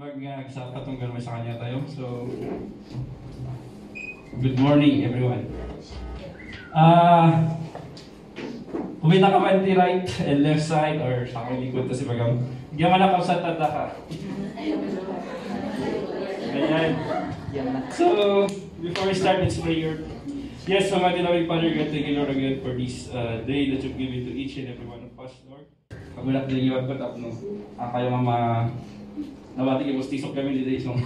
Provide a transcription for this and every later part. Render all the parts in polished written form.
Magkatunggal sa kanya tayo. So, good morning everyone. Kumita ka man di right and left side or sa aking likod to si Bagam. Diyan ka na sa tanda ka. Ayan. So, before we start, let's pray. Yes, Almighty loving Father, God, thank you Lord again for this day that you've given to each and every one of us, Lord. Pagulak din yung ko tapos kayo mga nabati yung mustisok kami dito isong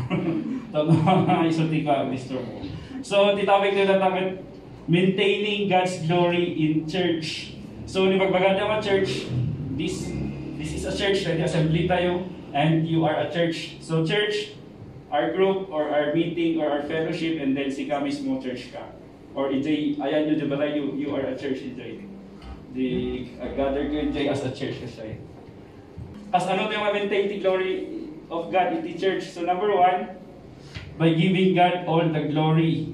tapos mga isulti ka Mr. mo. So, titawag nila natin maintaining God's glory in church. So, nipagbaga naman church, this is a church, right? Assembly tayo, and you are a church. So, church, our group or our meeting or our fellowship, and then si kami small church ka. Or EJ, ayan nyo, diba you are a church, EJ. Gather you, EJ, as a church, kasi. As ano yung maintain the glory of God in the church? So number one, by giving God all the glory.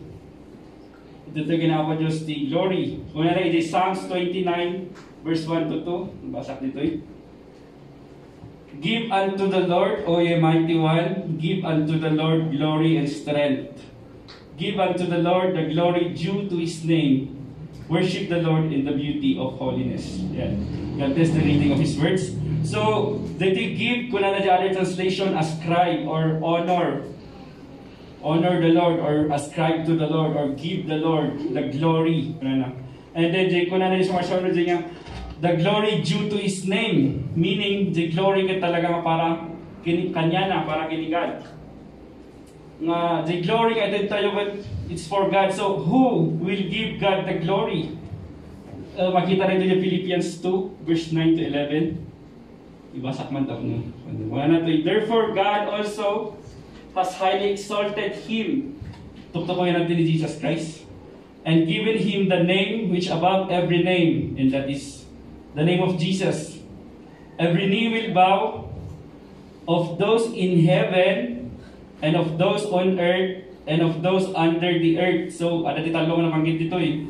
Ito ginawa Diyos the glory. Kung na EJ, Psalms 29, verse 1 to 2. Basak dito eh. Give unto the Lord, O ye mighty one, give unto the Lord glory and strength. Give unto the Lord the glory due to His name. Worship the Lord in the beauty of holiness. Yeah. God bless the reading of His words. So, that you give, kung na the other translation, ascribe or honor. Honor the Lord or ascribe to the Lord or give the Lord the glory. And then, kung na yung sumasunod niya, the glory due to His name. Meaning, the glory ka talaga para kanya na, para kini God. The glory I did tell you, but it's for God. So who will give God the glory? Makita rin din yung Philippians 2 verse 9 to 11. Ibasak man tayo no. Therefore God also has highly exalted Him. Tuktukoy natin ni Jesus Christ. And given Him the name which above every name, and that is the name of Jesus. Every knee will bow, of those in heaven and of those on earth, and of those under the earth. So, ada talong na manggit dito eh,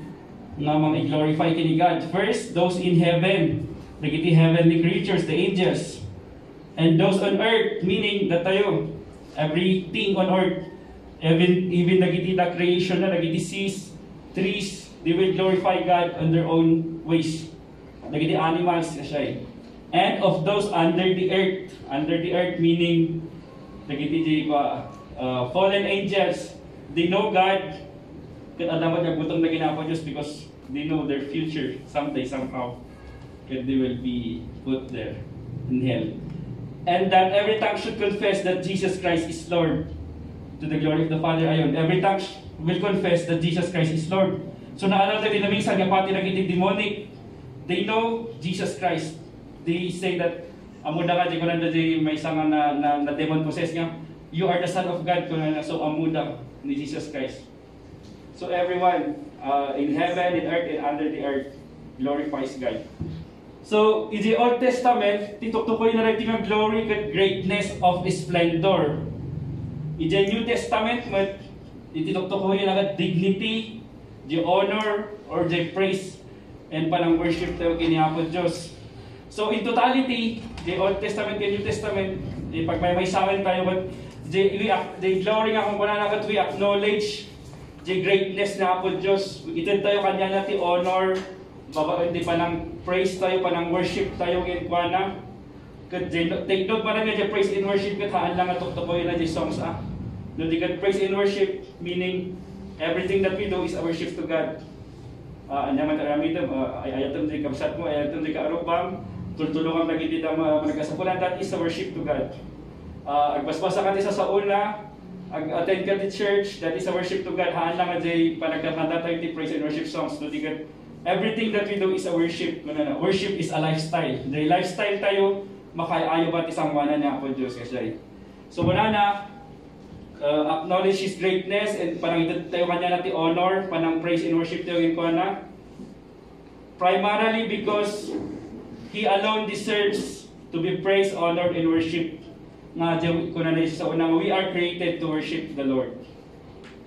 nga mga glorify kini God. First, those in heaven, nagiti heavenly creatures, the angels. And those on earth, meaning that tayo, everything on earth, even nagiti the creation na, nagiti seas, trees, they will glorify God on their own ways. Nagiti animals na siya eh. And of those under the earth meaning nagiti fallen angels, they know God. Kaya dapat nagbutom na ginapa Diyos because they know their future someday, somehow. Kaya they will be put there in hell. And that every tongue should confess that Jesus Christ is Lord. To the glory of the Father, ayon. Every tongue will confess that Jesus Christ is Lord. So naalala tayo dinamisan nga pati nagiti demonic. They know Jesus Christ. They say that amuda ka, di ko nanda may isang na demon possess nga, you are the Son of God, ko na so amuda ni Jesus Christ. So everyone in heaven, in earth, and under the earth glorifies God. So in the Old Testament, tituktukoy na rin yung glory and greatness of splendor. In the New Testament, tituktukoy na dignity, the honor, or the praise, and panang worship tayo kinihapon Diyos. So in totality, the Old Testament and New Testament, pag may saman tayo, but the glory nga kung na nakat, we acknowledge the greatness na po Diyos. Ito tayo kanya natin honor, hindi pa ng praise tayo, pa ng worship tayo ngayon kwa na. Take note man nga the praise and worship kataan lang at tuktukoy na the songs No, the praise and worship, meaning everything that we do is a worship to God. Anyaman tarami ito, ayatom di kapsat mo, ayatom di kaarupang, tultulungan lagi dito managasapulan, that is a worship to God. Agbasbasa ka sa una, attend ka to church, that is a worship to God. Haan lang ay panagkakanta tayo ti praise and worship songs. No, everything that we do is a worship. Worship is a lifestyle. The lifestyle tayo, makaayo ba isang wana niya po Diyos kasi. So muna na, acknowledge His greatness and parang tayo kanya natin honor, panang praise and worship tayo yung na. Primarily because He alone deserves to be praised, honored, and worshipped. Nga kung na sa unang, we are created to worship the Lord.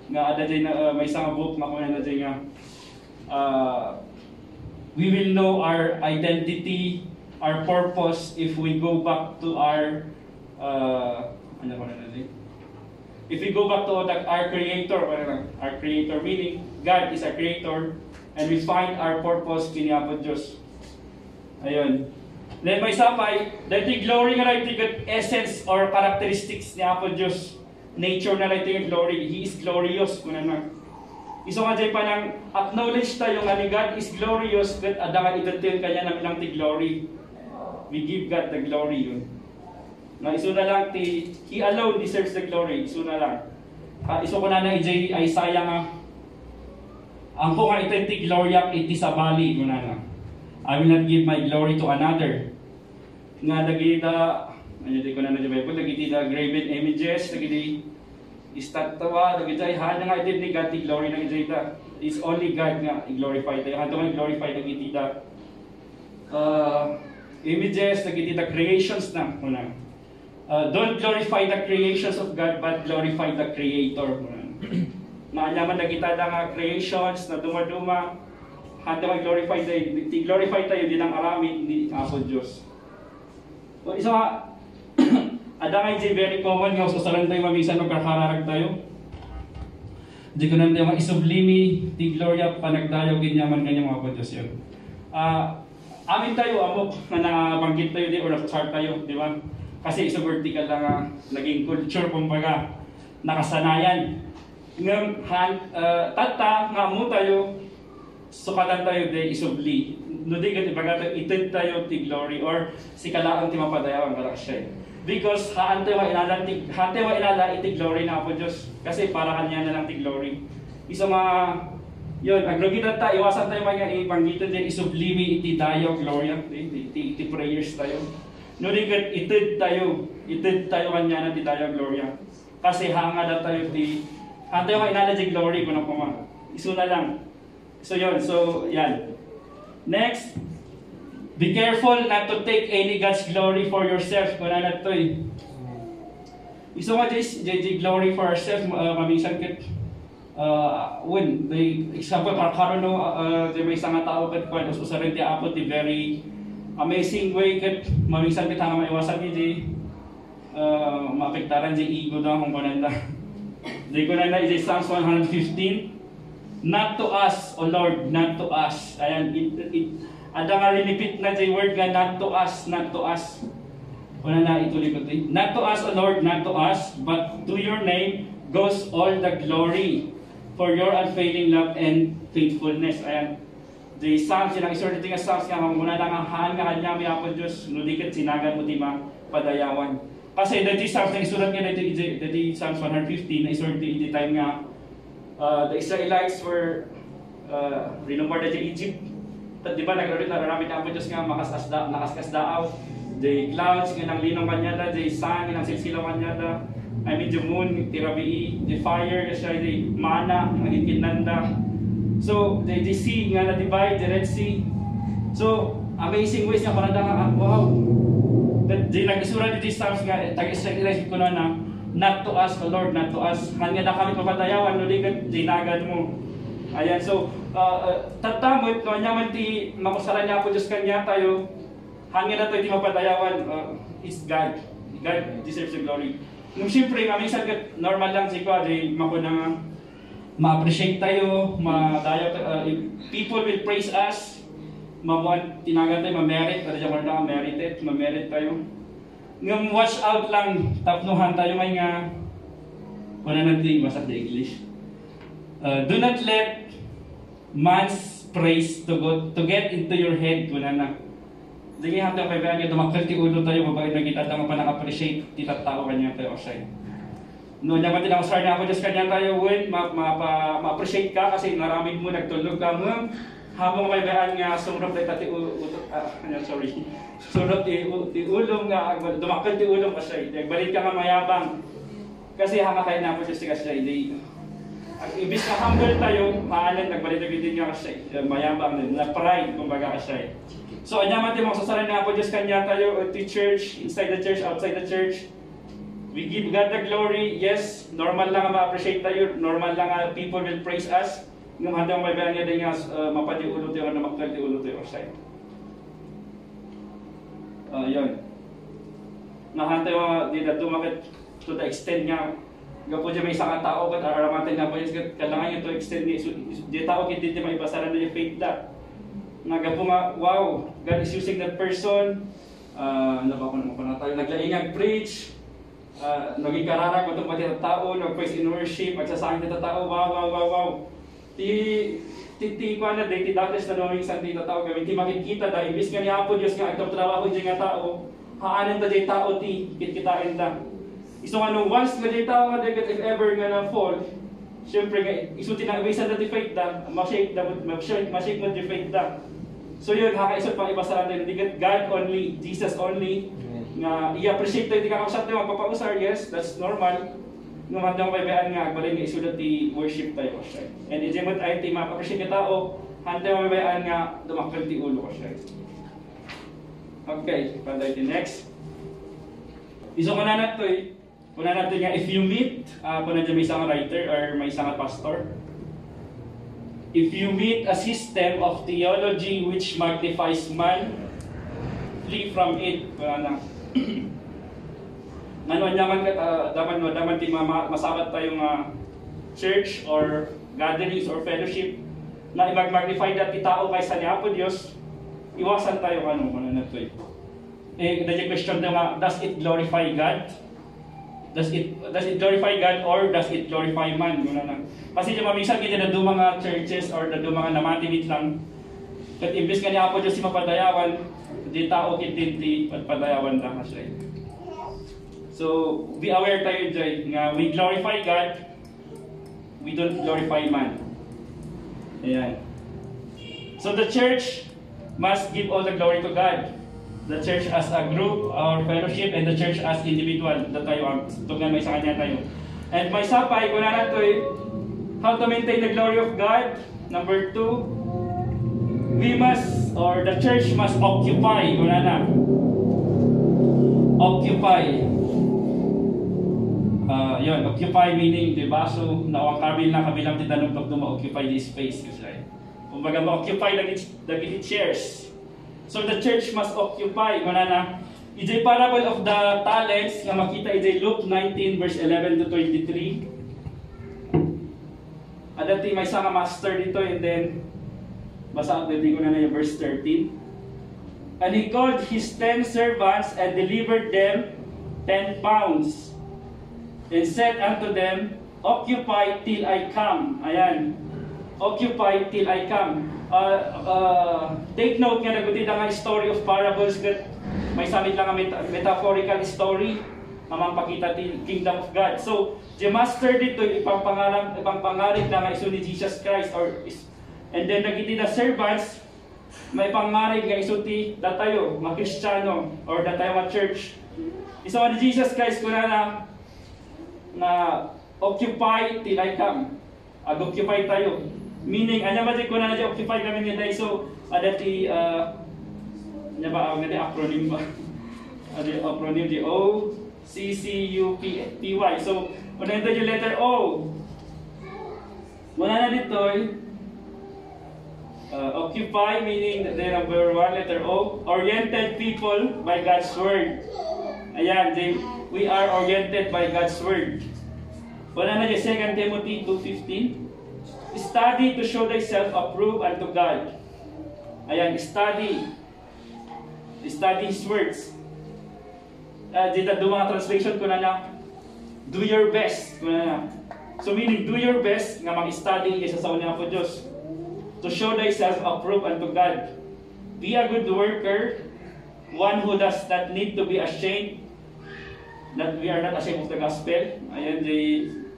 Nga ada din may isang book na kung na din nga, we will know our identity, our purpose if we go back to our Ano ko na natin? If we go back to our creator meaning God is a creator and we find our purpose kiniyapod Diyos. Ayun. Then may sapay, that the glory nga ito yung essence or characteristics ni Apo Diyos. Nature na ito yung glory. He is glorious. Kuna na. Iso nga dyan pa nang acknowledge tayo nga ni God is glorious but adangan ito yung kanya namin lang ti glory. We give God the glory yun. Na iso na lang He alone deserves the glory. Iso na lang. Iso ko na ijay ay sayang nga. Ang ko nga ito ti gloria iti sa bali. Kuna na. I will not give my glory to another. Nga nagita, ano di ko na sa Bible, nagita graven images, nagita istatwa, nagita hana nga ito ni God ti glory na ita. It's only God nga i-glorify tayo. Hanto nga i-glorify nagita images, nagita creations na. Don't glorify the creations of God, but glorify the Creator. Naanyaman na kita nga creations na duma-duma, handa mag-glorify tayo. Glorify tayo din ang aramid ni Apo Diyos. So, isa nga, ada nga yung very common nga, susalan tayo mamisan o kakararag tayo. Di ko nandiyo maisublimi, ti Gloria, panagdayo, ginyaman kanyang Apo Diyos yun. Amin tayo, amok, na nabanggit tayo di, or na-chart tayo, di ba? Kasi isa vertical lang naging culture, kumbaga, nakasanayan. Ngayon, tata, nga mo tayo, sukatan tayo de isubli. Nudi ka tibaga itid tayo ti glory or si kalaang ti mapadayawan kalak siya. Because haante wa ilala iti glory na Apo Diyos. Kasi para kanya na lang ti glory. Isa yun, aglogitan tayo, iwasan tayo mga ibanggitan din isublimi iti dayo gloria, iti prayers tayo. Nudi ka itid tayo kanya na ti dayo gloria. Kasi hanga na tayo haante wa ilala ti glory kuno kuma. Isu na lang. So yan. Next, be careful not to take any God's glory for yourself. Kuna na ito eh. Iso nga JJ glory for ourselves, maminsan kat, when, example, karon no, may isang tao kat, kung usarin ti Apo, ti very amazing way kat, maminsan kat hanga maiwasan ni maapektaran di ego daw kung kunanda. Di kunanda is Psalms 115. Not to us, O Lord, not to us. Ayan, ada nga repeat na the word nga not to us, not to us. Una na ituloy ko ito. Not to us, O Lord, not to us, but to your name goes all the glory for your unfailing love and faithfulness. Ayan. The Psalms, yung isorti nga Psalms nga, muna lang ang haan nga kanya may Apo Diyos, nudikat sinagan mo di padayawan. Kasi dati Psalms na isurat nga dati Psalms 115 na isorti iti time nga the Israelites were renombered sa Egypt. Di ba nagramit na Apo Diyos nga nakaskasdaaw. The clouds nga nang linong kanyada, the sun nga nang silsilaw kanyada. I mean the moon, tirabii, the fire, the mana, ang kinanda. So the sea nga na-divide, the Red Sea. So amazing ways nga parang wow. But di nag-isura dito Psalms nga tag-Israelites ko na not to us, O Lord, not to us. Hanya na kami mapatayawan, nulikat, dinagan mo. Ayan, so, tatamot, kanya man ti, makusalan niya po Diyos kanya tayo, hanya na tayo ti mapatayawan, is God. God deserves the glory. Nung siyempre, minsan normal lang si Kwa, di makunang ma-appreciate tayo, people will praise us, tinagan tayo, ma-merit, ma-merit tayo. Ngam watch out lang, tapnuhan tayo may nga, wala natin masak the English. Do not let man's praise to get into your head, kuna na. Sige hante kay ba nga dumakal ti ulo tayo mabait na kita tama pa appreciate ti tao kanya tayo outside. No nya man tinang sar na Apo Diyos kanya tayo when ma-appreciate ka kasi naramid mo nagtulog ka ngam habang may bayan nga sumrap tayo ti surot ti ulong nga dumakal ti ulong kasi balik ka nga mayabang kasi hanga kay na Apo Diyos ti kasi hindi. Ang ibig na humble tayo, maalan nagbalik din nga kasi mayabang na pride kumbaga kasi. So, anya man tayo magsasalan na Apo Diyos kanya tayo to church, inside the church, outside the church. We give God the glory. Yes, normal lang ma-appreciate tayo. Normal lang people will praise us. Nung handang may bayan niya din nga mapadi ulo tayo na maktal di ulo tayo outside. Yun. Nahantay mo, di na dumakit to the extent nga gapo dyan may isang tao kat aramatan nga po yun kailangan nyo to extend so di tao kit di maibasaran na yung faith da nga gapo nga wow God is using that person ano ba kung naman tayo naglaingag preach naging karara ko itong pati tao nag-praise in worship at sasangin ito tao wow ti ko na day ti Douglas na knowing isang dito tao gawin ti makikita da imbis nga niya po Diyos nga agtrabaho dyan nga tao haanan ta dyan tao ti kitain da iso nga nung once nga dyan tao nga if ever nga na fall syempre nga iso tinagbisan na ti faith da ma-shake mo ti faith da so yun hakaisot pang ibasaran din God only Jesus only nga i-appreciate tayo ti kakausap tayo magpapausar yes that's normal nga mandang baybayan nga agbalin nga isulat ti worship tayo ko siya and ijemot ay ti maka-appreciate nga tao handa baybayan nga dumakal ti ulo ko siya okay panday ti next iso nga na nato una natin nga if you meet kung nandiyan may isang writer or may isang pastor if you meet a system of theology which magnifies man flee from it naman daman ti masabat tayong church or gatherings or fellowship na i-magnify ti tao kaysa niya po Diyos iwasan tayo kung na to the question na does it glorify God? Does it glorify God or does it glorify man? Kasi yung mamisan kita na doon mga churches or na doon mga namatinit lang kat imbis ka niya po Diyos si mapadayawan di tao kitinti at padayawan lang siya. So, be aware tayo dyan nga we glorify God, we don't glorify man. Ayan. So the church must give all the glory to God. The church as a group, our fellowship, and the church as individual. Tayo, tungan may sa kanya tayo. And may sapay, kung na ito how to maintain the glory of God. Number 2, we must, or the church must occupy. Kung na occupy. Yun, occupy meaning, diba? So, nawang kabilang tinanong pag ma-occupy this space. Kumbaga, ma-occupy lagi chairs. So, the church must occupy. Manana, ijay parable of the talents, nga makita ijay Luke 19 verse 11 to 23. Adati may isang master dito and then, basa ko na yung verse 13. And he called his 10 servants and delivered them 10 pounds. And said unto them, occupy till I come. Ayan. Occupy till I come. Take note nga nagutin nga story of parables that may samit lang nga metaphorical story namang pakita ti kingdom of God. So, the master dito ipangpangarig na nga iso ni Jesus Christ and then nagiti the servants may pangarig nga iso ti datayo, mga Kristiyano or datayo mga church. Iso ni Jesus Christ kuna na occupy till I come. Occupy tayo. Meaning, anya ba di ko na occupy kami niya tayo. So, adati, anya ba, acronym ba? Acronym di O-C-C-U-P-Y. So, una ito yung letter O. Muna na dito, occupy, meaning the number 1, letter O. Oriented people by God's Word. Ayan, we are oriented by God's Word. Wala na yung 2 Timothy 2:15. Study to show thyself approved unto God. Ayan, study His words. Dito mga translation ko na do your best. So meaning, do your best nga mag-study isa sa unya po Diyos. To show thyself approved unto God. Be a good worker, one who does not need to be ashamed, that we are not ashamed of the gospel. Ayan,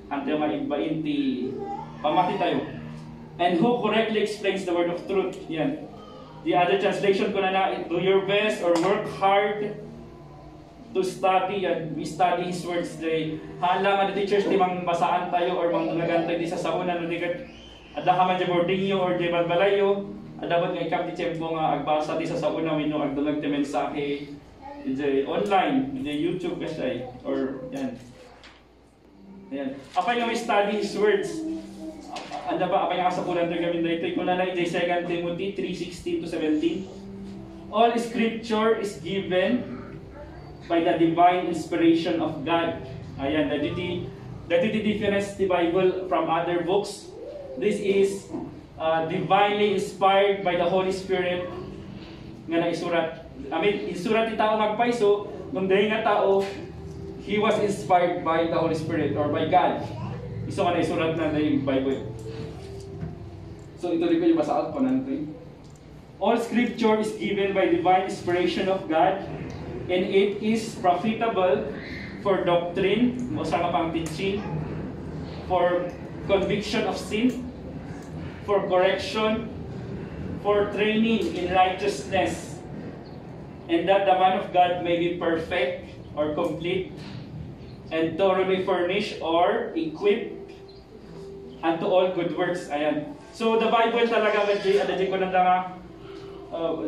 antay maigbain ti pamati tayo. And who correctly explains the word of truth. Yan. The other translation ko na do your best or work hard to study. Yan. We study His words today. Hala nga the teachers di mang basaan tayo or mang nagantay di sa sauna no di kat adda ka man di boardingyo or di balbalayo. Dapat nga ikam di tiyempo nga agbasa di sa sauna wino agdalag ti mensahe di online, di YouTube kasi or yan. Ayan. Apay nga may study His words. Anda ba, apay nga kasapulan doon kami dito. Kung na 2 Timothy 3:16 to 17. All scripture is given by the divine inspiration of God Ayan, the duty difference the Bible from other books. This is divinely inspired by the Holy Spirit nga naisurat. Isurat ni tao magpaiso, nung dahil nga tao, he was inspired by the Holy Spirit or by God. Iso ka na isurat na yung Bible. So ito rin ko yung basaat pa natin. All scripture is given by divine inspiration of God, and it is profitable for doctrine, o sa pang teaching, for conviction of sin, for correction, for training in righteousness, and that the man of God may be perfect or complete, and thoroughly furnished or equipped unto all good works. Ayan. So the Bible talaga, ko na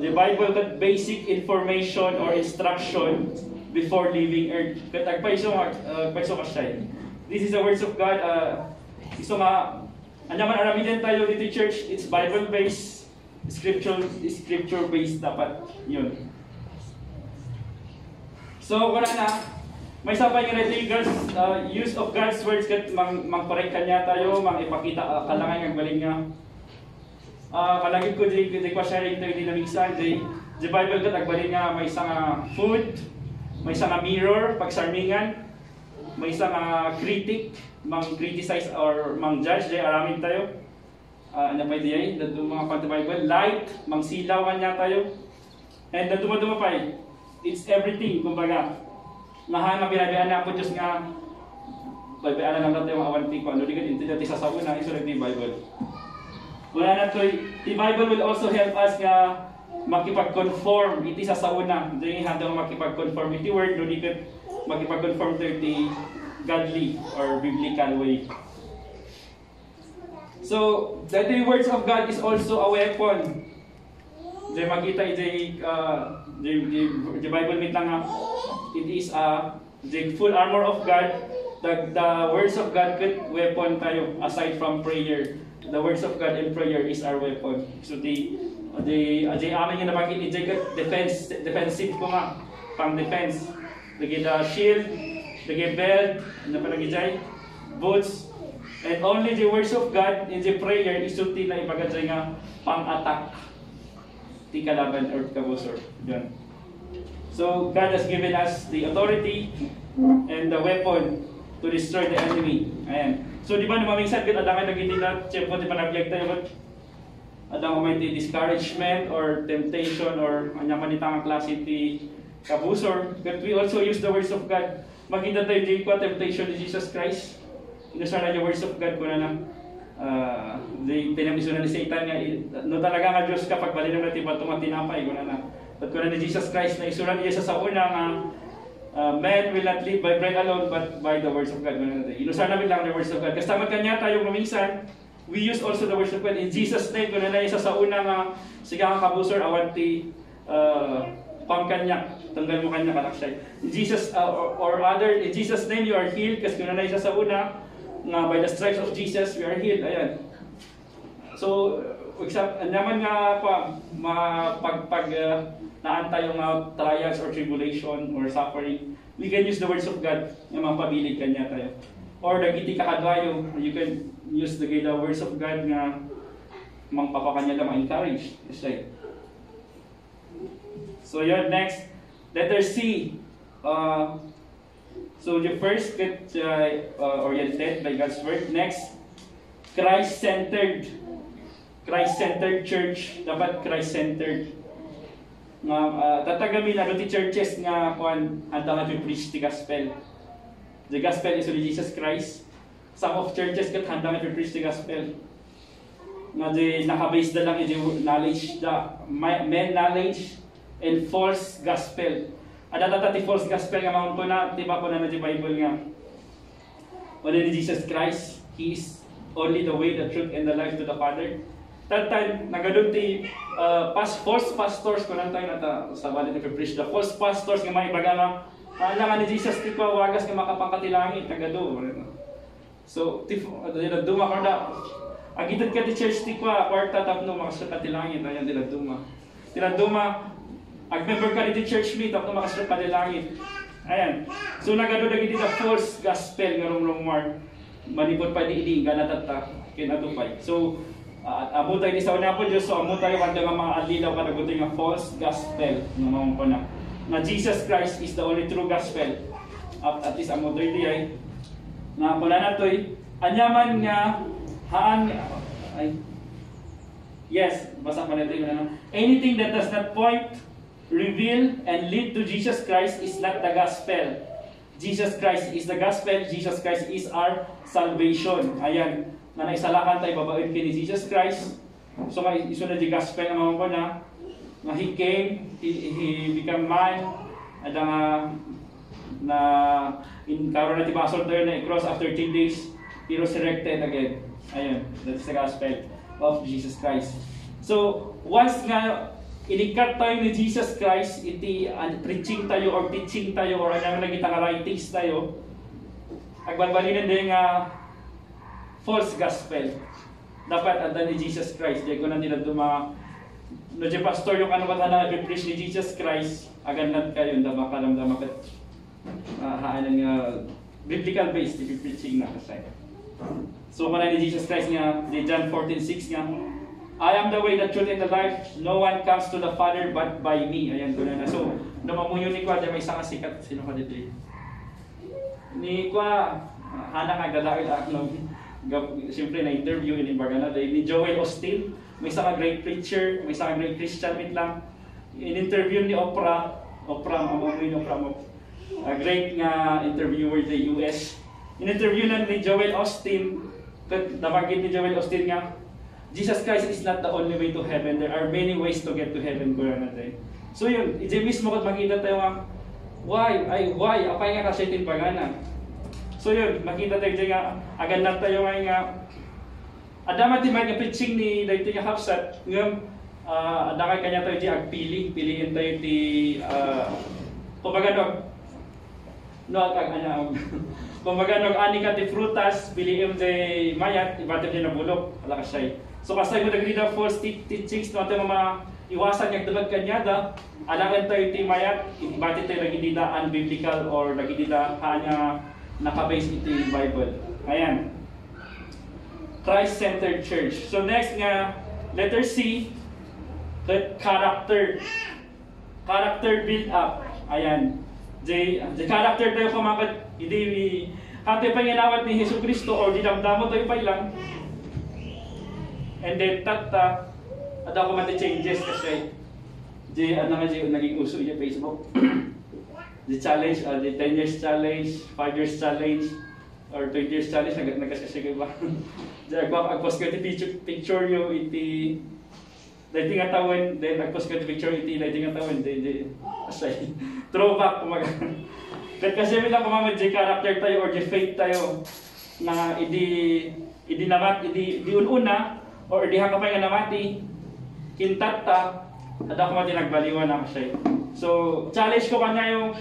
the Bible got basic information or instruction before leaving earth. Paiso ka siya. This is the words of God. Iso nga, anyaman aramin din tayo dito church, it's Bible-based, scripture-based dapat yun. So, wala na. May sabay nga natin God's use of God's words kat mang-correct kanya tayo, mang-ipakita kalangan ng baling nga. Kalagit ko di ko sharing tayo dinamiksan, the Bible kat agbalin nga may isang food, may isang mirror, pagsarmingan, may isang critic, mang-criticize or mang-judge, di aramin tayo. Ano pa diyan, dadto mga pag Bible, light, mang-silaw kanya tayo. And daduma-duma pa it's everything, kumbaga. Nga binabihan na po Diyos nga, babayaan lang natin yung awanti ko, ano di ka dito sa sauna, isulat ni Bible. Wala na to, the Bible will also help us nga makipag-conform iti sa sauna. Diyan handang makipag-conform iti word, no di ka makipag-conform to the godly or biblical way. So, the words of God is also a weapon. Diyan makita the Bible mitang nga, it is the full armor of God. The words of God good weapon tayo aside from prayer. The words of God and prayer is our weapon. So the amin yung nabanggit ni defensive ko nga, pang defense. Lagi the shield, lagi belt, ano pa lagi dyan, boots, and only the words of God in the prayer isulti na ipagadzay nga pang-attack. Di kalaban or kabusor. Yan. So God has given us the authority and the weapon to destroy the enemy. Ayan. So di ba namamingsad kat adangan naging nila, siyempre di ba nabiyag tayo kat adang may discouragement or temptation or anyaman itang klase ti kabusor. But we also use the words of God. Maganda tayo di ko temptation ni Jesus Christ. Inusar na yung words of God ko na pinamiso na ni Satan nga, no talaga nga Diyos kapag balinaw natin ba tumatinapay ko na. At ko na ni Jesus Christ na isuran niya sa una nga, man will not live by bread alone but by the words of God. Inusar namin lang the words of God. Kasama kanya tayo maminsan, we use also the words of God. In Jesus' name, ko na isa sa una nga, sigang kabusor, awanti, pangkanya, tanggal mo kanya kalaksay. In Jesus, in Jesus' name, you are healed. Kasi ko na isa sa una, nga by the stripes of Jesus, we are healed. Ayan. So, naman nga pag naantay yung trials or tribulation or suffering, we can use the words of God na mapabilig kanya tayo. Or dagiti kakadwayo, you can use the words of God nga mangpapakanya na ma-encourage. Yes, right. So yun, next, letter C. So the first get oriented by God's word. Next, Christ-centered. Christ-centered church. Dapat Christ-centered. Tatagamin ano ti churches nga kuan anda nga preach the gospel. The gospel is only Jesus Christ. Some of churches kat handa nga preach the gospel. Nga di nakabase na lang yung knowledge, the men knowledge and false gospel. Ada ti false gospel nga maun ko na di ba ko na di Bible nga. Only Jesus Christ, He is only the way, the truth, and the life to the Father. That time, nagadun ti false pastors ko lang tayo na sa bali ni preach. The false pastors nga may baga nga, nga ni Jesus ti pa wagas nga makapangkatilangit, nagado. So, duma ko na, agitad ka ti church ti pa, kwarta tapno makasakatilangit, ayan duma. Ag-member ka ni ti church meet, tapno makasakatilangit. Ayan. So nagado lagi dito false gospel nga rumor manipod pa di ganatata kinatupay. So amo tayo ni sa una po Diyos, so amo tayo kanta nga mga alilaw kanagutoy nga false gospel nga mga po na Jesus Christ is the only true gospel. At least amo tayo di ay nga pala na to'y anyaman nga haan ay yes, basa pa natin yun. Anything that does not point, reveal, and lead to Jesus Christ is not the gospel. Jesus Christ is the gospel. Jesus Christ is our salvation. Ayan, na naisalakan tayo babain kini Jesus Christ. So isunod di gospel ng mga po na He came, He became man, at na in karon na tibasol tayo na i-cross after 10 days, He resurrected again. Ayun, that's the gospel of Jesus Christ. So, once nga inikat tayo ni Jesus Christ, iti preaching tayo or teaching tayo or ano lagi nga writings tayo, agbalbalinin din nga false gospel. Dapat ada ni Jesus Christ. Di ko na nila duma no di pastor yung ano ba na i-preach ni Jesus Christ, aganat kayo na makaramdam kat haanan nga biblical based i-preaching na kasi. So, ni Jesus Christ nga, di John 14:6 nga, I am the way, the truth, and the life. No one comes to the Father but by me. Ayan, doon na. So, namamuyo ni Kwa, may isang sikat. Sino ka dito? Ni Kwa, anak nga gadawin ako. Siyempre, na-interview in Ibargana. Ni Joel Austin, may isang great preacher, may isang great Christian, wait lang. In-interview ni Oprah, mamamuyo ni Oprah mo. A great nga interviewer sa US. In-interview na ni Joel Austin, nabanggit ni Joel Austin nga, Jesus Christ is not the only way to heaven. There are many ways to get to heaven. So yun, ije mismo kat makita tayo nga, why? Apay nga kasi itin pagana. So yun, makita tayo nga, agad na tayo nga, adamat di may preaching ni dahil nga hapsat, ngayon, adakay kanya tayo di piliin tayo di, kumbaga kumbaga ani ka ti frutas, piliin di mayat, ibatim di nabulok, ala kasay. So kasay mo nagrida false teachings no tayo mga iwasan nga tulad kanyada, alangan tayo ti mayat, ibatim tayo lagi dita unbiblical or lagi dita hanya naka-base iti Bible. Ayan. Christ-centered church. So next nga, letter C, character. Character build up. Ayan. The character tayo kumakat, hindi hati pa inawat ni Hesus Kristo or dinamdamo tayo pa ilang. And then tata, at ako mati changes kasi naging uso yung Facebook. The challenge, the 10 years challenge, 5 years challenge, or 20 years challenge, nagkasasya ba? Agpost ko iti picture nyo, iti dating nga tawin, then agpost ko iti picture, iti dating nga tawin, asay, throwback, kumaga. Kasi may lang kumamad, di character tayo or di faith tayo, na idi ununa, or di hakapay nga namati, kintata, at ako mati nagbaliwan na kasi. So, challenge ko kanya yung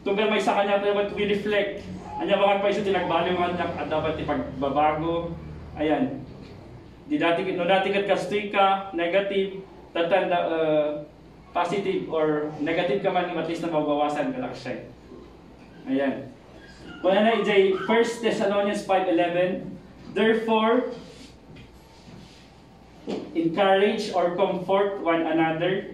tunggal may sa kanya tayo to reflect. Anya ba pa isa tinagbaliwan at dapat ipagbabago. Ayan. No dati kat kastoy ka, negative, tatanda positive or negative ka man, at least na mabawasan ka lang siya. Ayan. Kung na 1 Thessalonians 5:11, therefore, encourage or comfort one another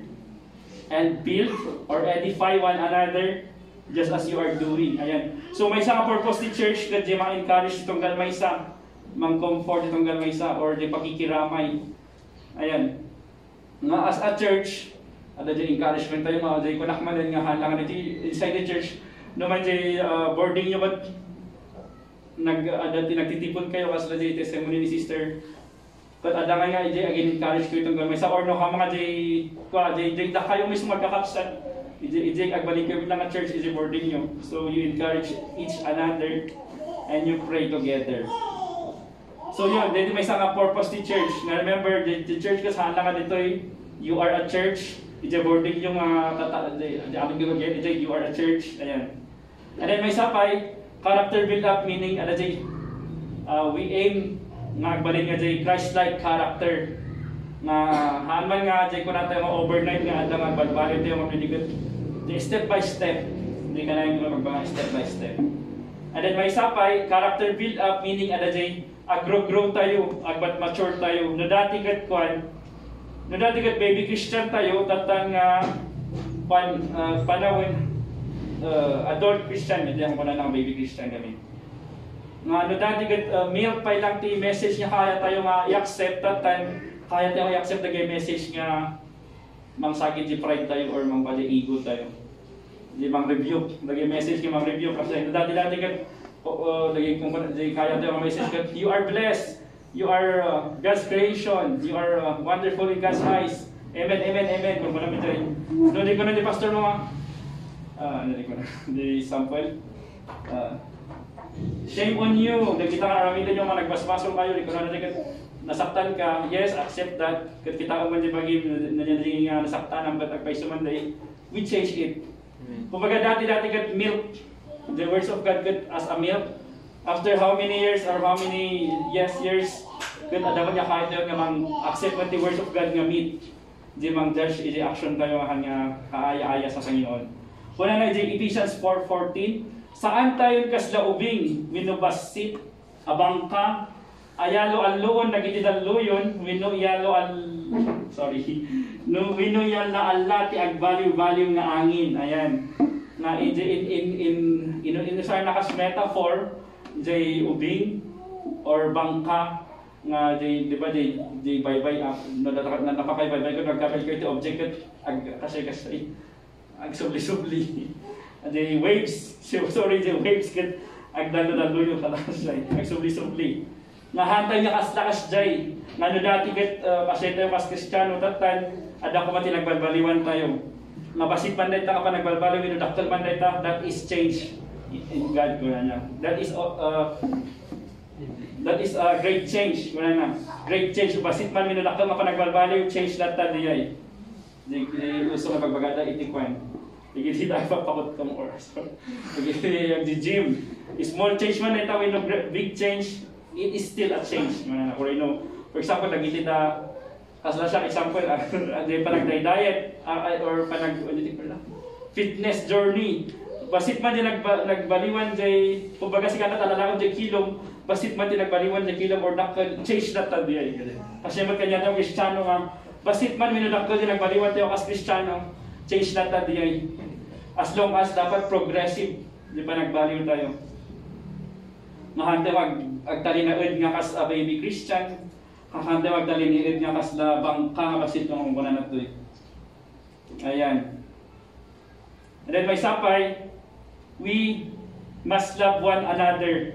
and build or edify one another just as you are doing. Ayan. So may isang purpose ni church na di ma-encourage itong galmaysa, mang-comfort itong galmaysa or di pakikiramay. Ayan. Nga as a church, ada di encouragement tayo mga di kunakman din nga halangan iti inside the church. Naman di boarding nyo ba't nagtitipon kayo kasi di testimony ni sister. But ada nga again encourage ko itong gamay sa or no ka mga da kayo mismo magkakapsan. Agbalik kayo lang ang church boarding nyo. So you encourage each another and you pray together. So yun, dito may isang purpose ni church. Now remember, the church kasi halaga dito you are a church. Boarding yung you are a church. Ayan. And then may sapay, character build up meaning we aim nga agbalin nga Christ-like character na haman nga ko na tayo overnight nga adang agbalbalin tayo magliligod step by step Di ka na yung magbanga step by step. And then may sapay, character build up, meaning ada jay agro-grow tayo, agbat mature tayo. No dati kat baby Christian tayo, tatang panawin adult Christian, hindi ako na ng baby Christian kami. Nga no dati kat milk pa lang ti message niya kaya tayo nga i-accept that time, kaya tayo i-accept na message nga mang sakit di pride tayo or mang pala ego tayo. Di mang review, lagi message kay mang review kasi dati kat lagi kung kaya tayo ang message kat you are blessed, you are God's creation, you are wonderful in God's eyes. Amen, amen, amen. Kung marami tayo. No, di ko na di pastor mo hindi ko na di sample. Shame on you. Nakita ka namin din yung mga nagbasbasol kayo, di ko na kat nasaktan ka. Yes, accept that. Kat kita ko man di pagi nangyari nga nasaktan ang batak pa isumanday. We change it. Kumbaga dati kat milk, the words of God kat as a milk. After how many years or how many years, kat dapat niya kahit nga mang accept man the words of God nga meat. Di mang judge, di action tayo nga kaaya-aya sa Panginoon. Kuna na di Ephesians 4:14, saan tayo kasla ubing, winubasit, abangka, ayalo alloon, nagitidalloyon, wino yal na Allah ti agbaliw-baliw nga angin. Ayan. Na in nakas metaphor, jay ubing or bangka nga di ba di bye-bye na napakay-bye ko nagkabel ko iti object kasi ag subli-subli. The waves, the waves ket ag dalo-dalo yung kalas ag subli-subli. Nahantay niya kas-lakas jay. Ngano dati ket kasi tayo mas Kristiyano tatan ada ko mati nagbalbaliwan tayo. Mabasit man dayta ka pa nagbalbaliw ino daktal man dayta, that is change in God ko na. That is a great change. Wala na. Great change. Basit man minulakal maka nagbalbaliw, change that ta diyay. Di uso nga pagbagada itikwan. Hindi tayo papakot kang oras. Hindi yung gym. Small change man ito, big change, it is still a change. Or for example, nagiti ta, kasla siya example, di pa nag-diet, or pa fitness journey. Basit man din nagbaliwan jay, kumbaga si kanat alalakon jay kilom, basit man din nagbaliwan jay kilom or change that ta diyay. Kasi man kanya tayo Kristiyano nga, basit man minunakal din nagbaliwan tayo as Kristiyano, change that ta diyay. As long as dapat progressive, di ba nagbaliw tayo. Mahante agtalinaid nga kas a baby Christian, kakante magtalinaid nga kas la bangka basit ng kunan nato. Ayan. And then may sapay, we must love one another.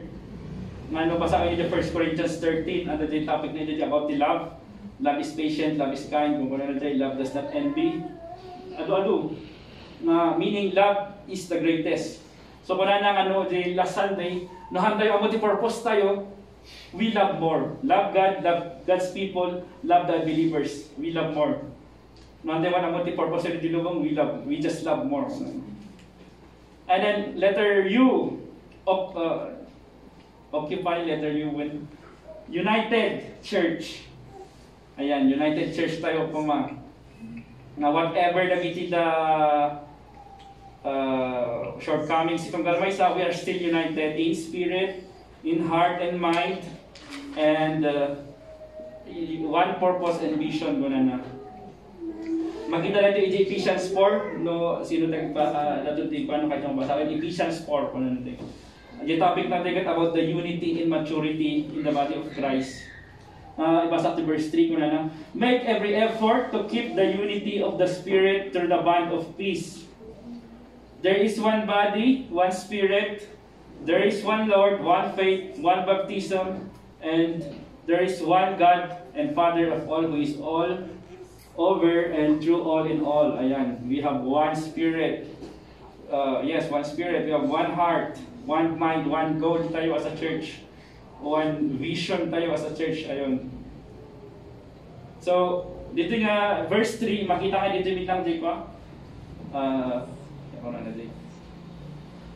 Ano basa kayo yung 1 Corinthians 13, ano yung topic na ito about the love. Love is patient, love is kind, kung ano na love does not envy. Meaning love is the greatest. So kung ano the last Sunday, nahan tayo ang multi-purpose tayo, we love more. Love God, love God's people, love the believers. We love more. Nahan tayo ang multi-purpose tayo dilubong, we just love more. And then letter U, occupy letter U with United Church. Ayan, United Church tayo po na whatever nagiti the shortcomings itong galmaysa, we are still united in spirit, in heart and mind, and one purpose and vision ko na. Makita natin yung Ephesians 4, no, sino natutin paano kayo basahin, Ephesians 4 po na natin. Yung topic natin about the unity and maturity in the body of Christ. Ibasa to verse 3 ko na. Make every effort to keep the unity of the Spirit through the bond of peace. There is one body, one Spirit. There is one Lord, one faith, one baptism, and there is one God and Father of all, who is all over and through all in all. Ayan, we have one Spirit. Yes, one Spirit. We have one heart, one mind, one goal tayo as a church. One vision tayo as a church. Ayun. So, dito nga, verse 3, makita kayo dito lang dito pa.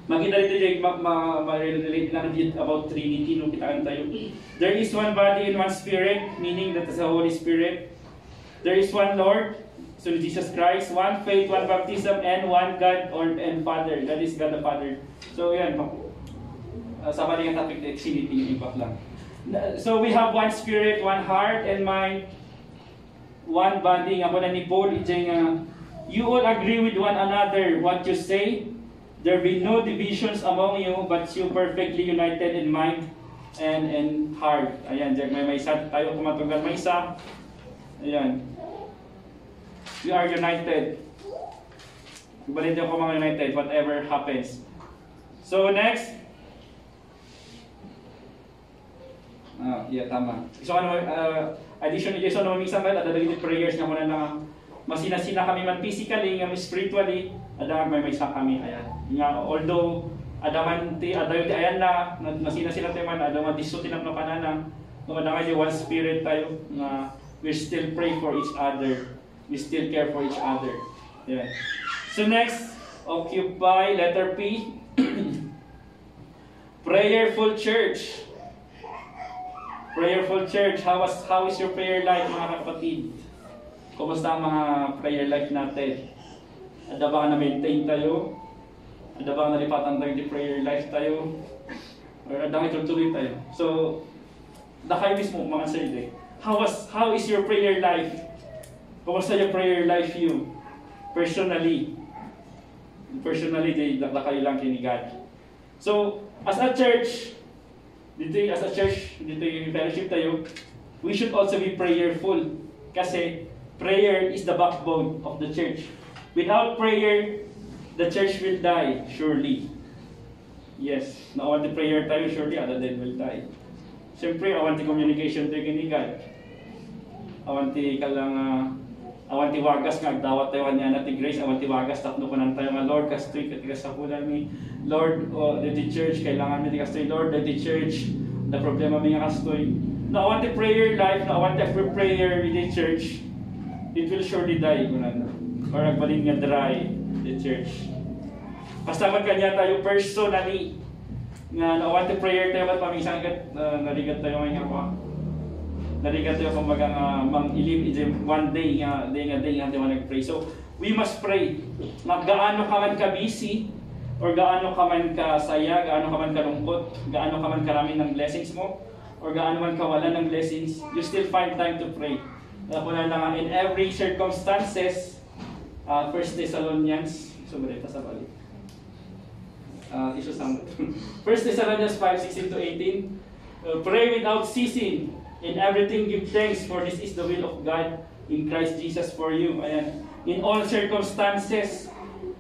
Makita dito ma-relate lang dito about Trinity, nung kitaan tayo. There is one body and one Spirit, meaning that is the Holy Spirit. There is one Lord, So Jesus Christ, one faith, one baptism, and one God and Father. That is God the Father. So yan, sa bali nga topic, exility yung impact lang. So we have one spirit, one heart and mind, one body. Nga po na ni Paul, you all agree with one another what you say. There be no divisions among you, but you perfectly united in mind and heart. Ayan, may isa tayo kumatugal. May isa. Ayan. We are united. Ibalin ko mga united, whatever happens. So next. Tama. So addition ni Jason, minsan ba, dadalhin prayers nga muna na masina-sina kami man physically, nga spiritually, adaman may isa kami. Ayan. Nga, although, adaman ayan na, masina-sina tayo man, adaman diso tinap na pananang, adaman kayo one spirit tayo, nga we still pray for each other. We still care for each other. Yeah. So next, occupy, letter P. Prayerful church. Prayerful church. How is your prayer life, mga kapatid? Kumusta ang mga prayer life natin? Ada ba na-maintain tayo? Ada ba nalipatan tayo di prayer life tayo? Or ada nga tuloy tayo? So, dakay mismo mga sarili. How is your prayer life? Kumusta yung prayer life you? Personally, kayo lang kini God. So, as a church, dito yung fellowship tayo, we should also be prayerful. Kasi, prayer is the backbone of the church. Without prayer, the church will die, surely. Yes, naawang the prayer tayo, surely, other than will die. Siyempre, awanti communication tayo kini God. Awanti wagas nga agdawat tayo kanya natin grace, awanti wagas tatno ko nang tayo nga Lord kastoy katigas sa kunan mi Lord the church kailangan mi kastoy Lord the church the problema mi nga kastoy na awanti prayer life na awanti prayer in the church it will surely die kunan or nagbalin nga dry the church basta man kanya tayo personally nga na awanti prayer tayo at pamisan kat narigat tayo nga narigat tayo kumbaga mang-ilim one day nga nag-pray. So, we must pray. Gaano ka man ka-busy, or gaano ka man ka-saya, gaano ka man kalungkot, gaano ka man karami ng blessings mo, or gaano man kawala ng blessings, you still find time to pray. Ako na lang, in every circumstances, 1 Thessalonians, sumalita sa balik. 1 Thessalonians 5:16-18, pray without ceasing. In everything give thanks, for this is the will of God in Christ Jesus for you. Ayan. In all circumstances,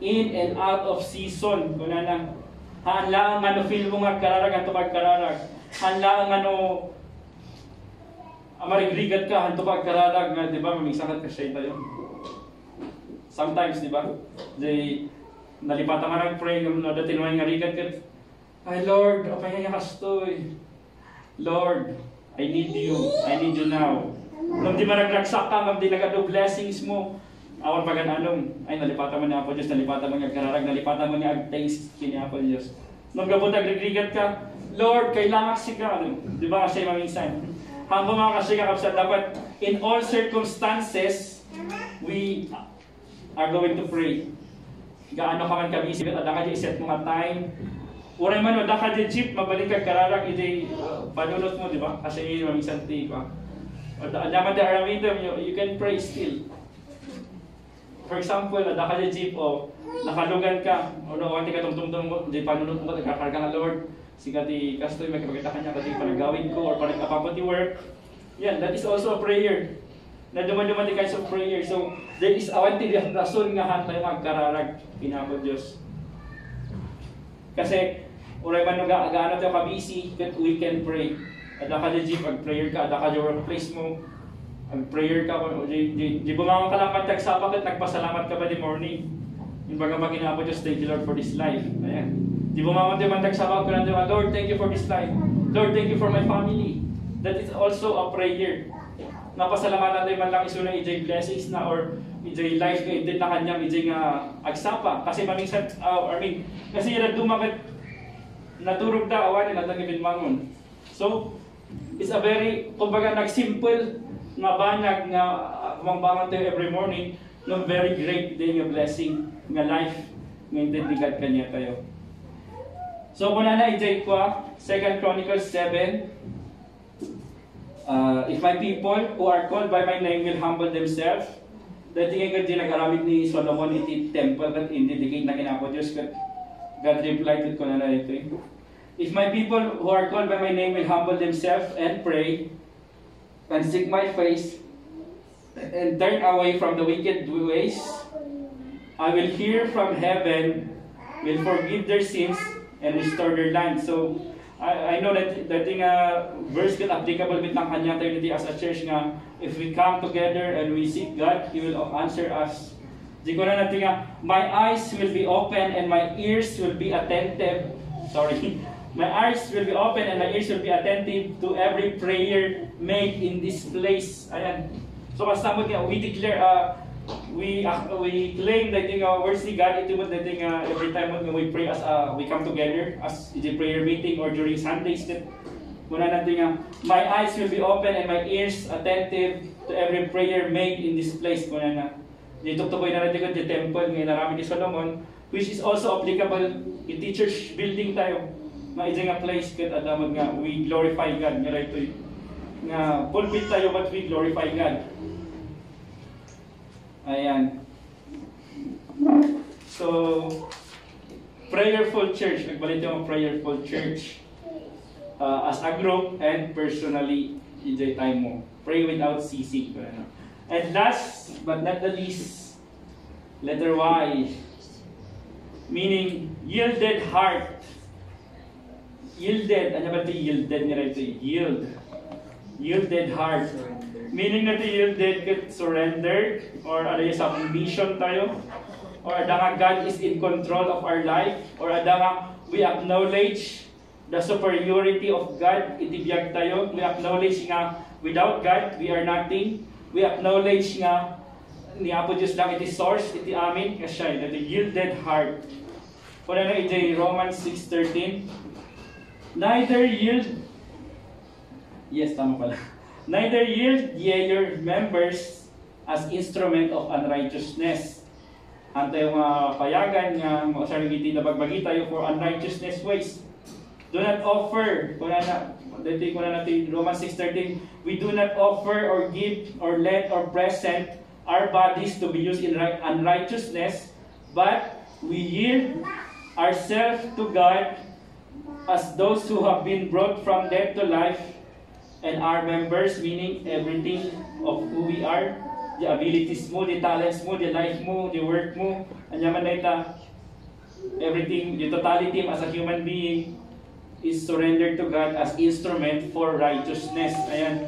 in and out of season. Kuna na. Hanlaan nga no feel mo nga kararag at pagkararag. Hanlaan nga no marigrigat ka hanto pagkararag nga, di ba? Mamisakat ka siya tayo. Sometimes, di ba? Nalipatan nga nag-pray, dati naman nga rigat ka. Ay Lord, apay nga kastoy. Lord, I need you now. Nung di maragraksak ka, di nagado blessings mo, awan pagananong, ay nalipatan mo ni Apo Diyos, nalipatan mo nga kararag, nalipatan mo nga ag-thanks kini Apo Diyos. Nung gabot nagrigat ka, Lord, kailangan kasi ka, di ba kasi maminsan? Hanggang mga kasi ka kapsat, dapat in all circumstances, we are going to pray. Gaano ka man kabisi, at ka di iset mga time, uray man, wala ka di jeep, mabalik ka kararag, iti panunot mo, di ba? Kasi yun, maminsan ti ba? Dapat di aramidam, you can pray still. For example, wala ka di jeep, o nakalugan ka, o nawanti ka tungtungtong mo, di panunot mo, nagkakarga nga Lord, siga ti kastoy, may kapagkita ka niya, kasi panagawin ko, or panagkapapati work. Yan, that is also a prayer. Na duman-duman di kinds of prayer. So, there is awanti di rason nga hantay magkararag, pinako Diyos. Kasi, uray man nga gaano tayo ka-busy, that we can pray. Ada ka di jeep, ag-prayer ka, ada ka di workplace mo, ag-prayer ka, di bumangon ka lang pantagsapak at nagpasalamat ka ba di morning. Yung baga maginapo Diyos, thank you Lord for this life. Ayan. Di bumangon tayo pantagsapak ka lang, Lord, thank you for this life. Lord, thank you for my family. That is also a prayer. Napasalamatan tayo man lang isunang ijay blessings na or ijay life ka, hindi na kanyang ijay nga agsapa. Kasi maminsan, kasi yan dumagat naturog da awan nila tagibin mangon. So, it's a very, kumbaga nagsimple nga banag nga bangon tayo every morning, no very great day nga blessing nga life nga intindigan kanya tayo. So kung na i-jay ko, 2 Chronicles 7, if my people who are called by my name will humble themselves, dati nga gandi nag-aramid ni Solomon iti temple kat indidicate na kinako Diyos kat God replied ko na ito eh. If my people who are called by my name will humble themselves and pray and seek my face and turn away from the wicked ways, I will hear from heaven, will forgive their sins and restore their land. So I know that yung verse is applicable with ng kanya tayo as a church nga, if we come together and we seek God, He will answer us. Di ko na natin nga, my eyes will be open and my ears will be attentive. Sorry. My eyes will be open and my ears will be attentive to every prayer made in this place. Ayan. So basta mo nga, we declare, we claim that yung words ni God, ito mo that yung every time when we pray as we come together as in the prayer meeting or during Sundays, that muna natin nga, my eyes will be open and my ears attentive to every prayer made in this place. Muna na. Dito tukoy na natin ko the temple ngayon narami ni Solomon, which is also applicable in the church building tayo. Nga nga place kat adamag nga we glorify God nga right to nga pulpit tayo but we glorify God. Ayan. So prayerful church, nagbalit yung prayerful church as a group and personally enjoy time mo. Pray without ceasing. And last but not the least, letter Y, meaning yielded heart. Yielded, ano ba ito yielded nila ito? Yield. Yielded heart. Meaning na ito yielded, surrendered, or ano yung sa mission tayo, or adanga God is in control of our life, or adanga we acknowledge the superiority of God, itibiyag tayo. We acknowledge nga without God, we are nothing. We acknowledge nga ni Apo Diyos lang iti source, iti amin, kasi ito yielded heart. Kung ano iti Romans 6:13, neither yield, yes, tama pala. Neither yield ye your members as instrument of unrighteousness. Antay yung payagan nga, mausarang iti na bagbagi tayo for unrighteousness ways. Do not offer, kung na natin Romans 6:13, we do not offer or give or let or present our bodies to be used in unrighteousness, but we yield ourselves to God as those who have been brought from death to life, and our members, meaning everything of who we are, the abilities mo, the talents mo, the life mo, the work mo, anyaman na ita, everything, the totality as a human being is surrendered to God as instrument for righteousness. Ayan.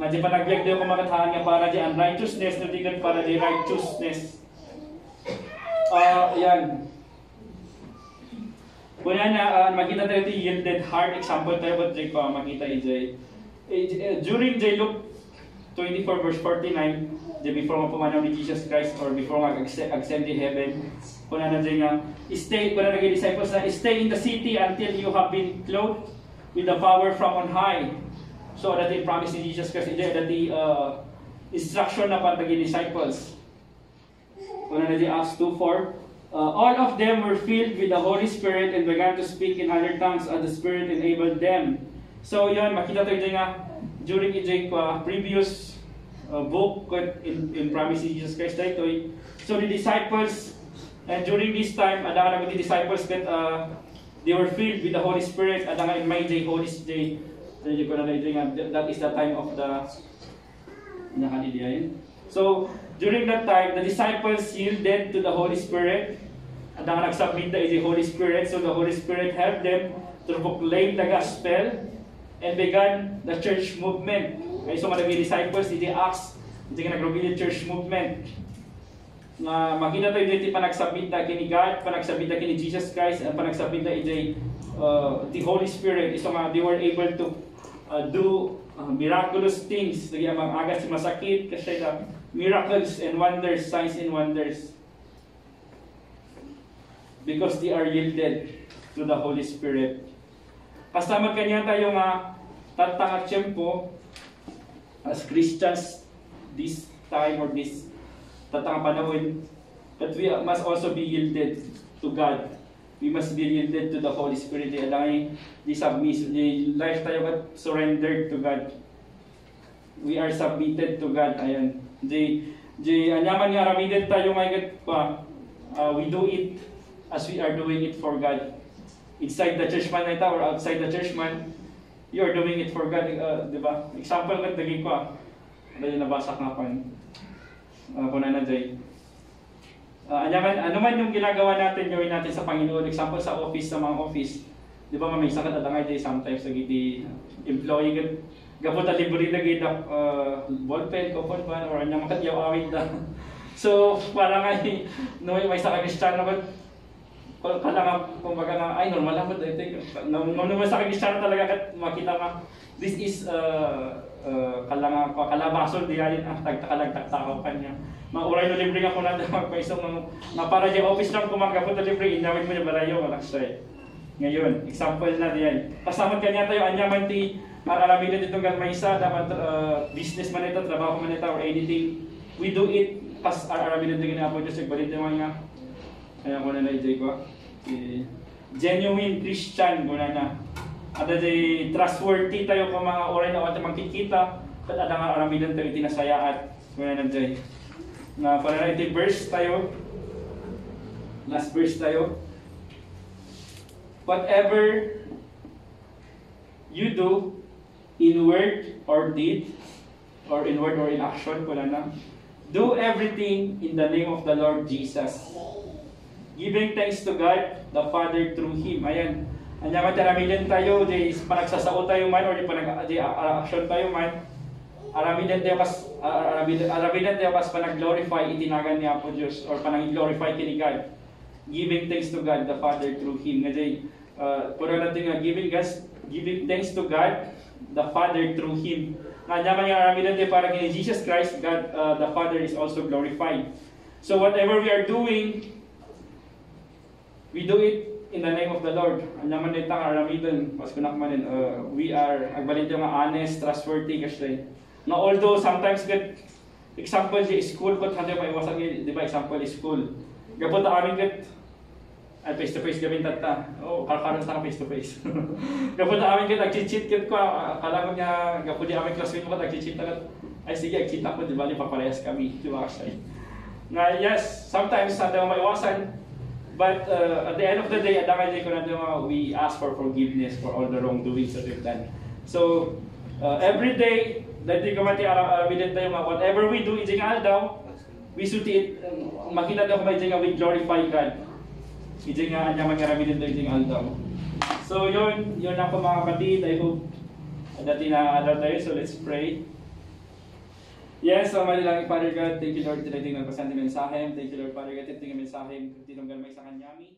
Nga di pa nagbiag daw kumakatahan nga para di unrighteousness, natigan para di righteousness. Ayan. Kung na makita tayo ito yielded heart, example tayo ba tayo makita ito. During Luke 24 verse 49, before nga pumanaw ni Jesus Christ or before nga ag-ascend in heaven, kung na nga, stay, kung na naging disciples na, stay in the city until you have been clothed with the power from on high. So that the promise ni Jesus Christ, that the instruction na para naging disciples. Kung na naging Acts 2:4, all of them were filled with the Holy Spirit and began to speak in other tongues as the Spirit enabled them. So yun, makita tayo nga during ito previous book in Promise of Jesus Christ ito. So the disciples, and during this time, adang namin the disciples that they were filled with the Holy Spirit. Adang in my day, Holy Day, that is the time of the So during that time, the disciples yielded to the Holy Spirit. Adang nagsubmit na the Holy Spirit, so the Holy Spirit helped them to proclaim the gospel and began the church movement. Okay, so mga disciples, iti Acts, iti nag-reveal church movement. Makita tayo dito panagsabit na kini God, panagsabit na kini Jesus Christ, at panagsabit na iti the Holy Spirit. So they were able to do miraculous things. Lagi ang agas masakit, kasi miracles and wonders, signs and wonders. Because they are yielded to the Holy Spirit. Kasama kanya tayo tatang at tiyempo as Christians this time or this tatang panahon. But we must also be yielded to God. We must be yielded to the Holy Spirit. Di submiss, di life tayo kat surrendered to God. We are submitted to God. Ayan. Di anyaman nga aramidin tayo ngayon pa. We do it as we are doing it for God. Inside the church man na ito or outside the church man, you are doing it for God. Di ba? Example kat naging ko. Ano yung nabasa nga pa. Kung na Jay. Ano man yung ginagawa natin, gawin natin sa Panginoon. Example sa office, sa mga office. Di ba may sakat at angay Jay sometimes naging employee kat gapot at libre na gita ballpen, coupon ba, or anyang makatyaw awit na. So, parang ay, no, may sa Kristiyano ko, kailangan, kumbaga nga, ay, normal lang ba ito? Naman sa Kristiyano talaga, kat makita nga, this is, kalabason, di alin, tagtakalagtaktakaw pa niya. Mauray no libre nga po natin magpaisong na para di office lang kumagapot na libre, inawit mo niya balayo, malaksay. Ngayon, example na diyan. Kasama kanya tayo, anyaman ti, marami na ditong ganmaysa, dapat business man ito, trabaho man ito, or anything. We do it, pas arami na ito ginapo Diyos, nagbalit naman nga. Kaya ko na na-ijay ko. Genuine Christian, guna na. At di trustworthy tayo kung mga oray na wata magkikita, at ada nga arami na ito itinasaya at guna na dyan. Na para na ito verse tayo, last verse tayo. Whatever you do, in word or deed, or in word or in action, wala na. Do everything in the name of the Lord Jesus. Giving thanks to God, the Father through Him. Ayan. Anya mataramilan tayo, di panagsasao tayo man, or di action tayo man. Aramidan tayo kas panag-glorify, itinagan niya po Diyos, or panag-glorify kini God. Giving thanks to God, the Father through Him. Ngayon, pura natin nga, giving thanks to God, the Father through Him. Nga naman yung aramidan tayo para kini Jesus Christ, God, the Father is also glorified. So whatever we are doing, we do it in the name of the Lord. Ang naman nito ang aramidan, mas kunakmanin, we are, agbalin tayo nga honest, trustworthy, kasi na although sometimes get example di school ko hindi may iwasan di ba example school gapot amin get ay face to face gamin tata karon sa face to face gapot amin get nag-cheat ket ko akala ko niya gapot di amin classmate ko nag-cheat ket ay sige agchita ko di ba ni paparehas kami di ba kasi nga yes sometimes hindi mo maiwasan but at the end of the day adamay ko na we ask for forgiveness for all the wrongdoings that we've done. So every day dahil ko mati aramidan tayo nga whatever we do ijing aldaw we should it makita daw ba ijing we glorify God ijing nga anya man aramidan tayo ijing aldaw. So yun ang po mga kapatid. I hope dati na aldaw tayo, so let's pray. Yes, so malilangin Father God, thank you Lord, tinitingnan pa sa mensahe. Thank you Lord Father God, tinitingnan mensahe, tinunggan may sa kanyami.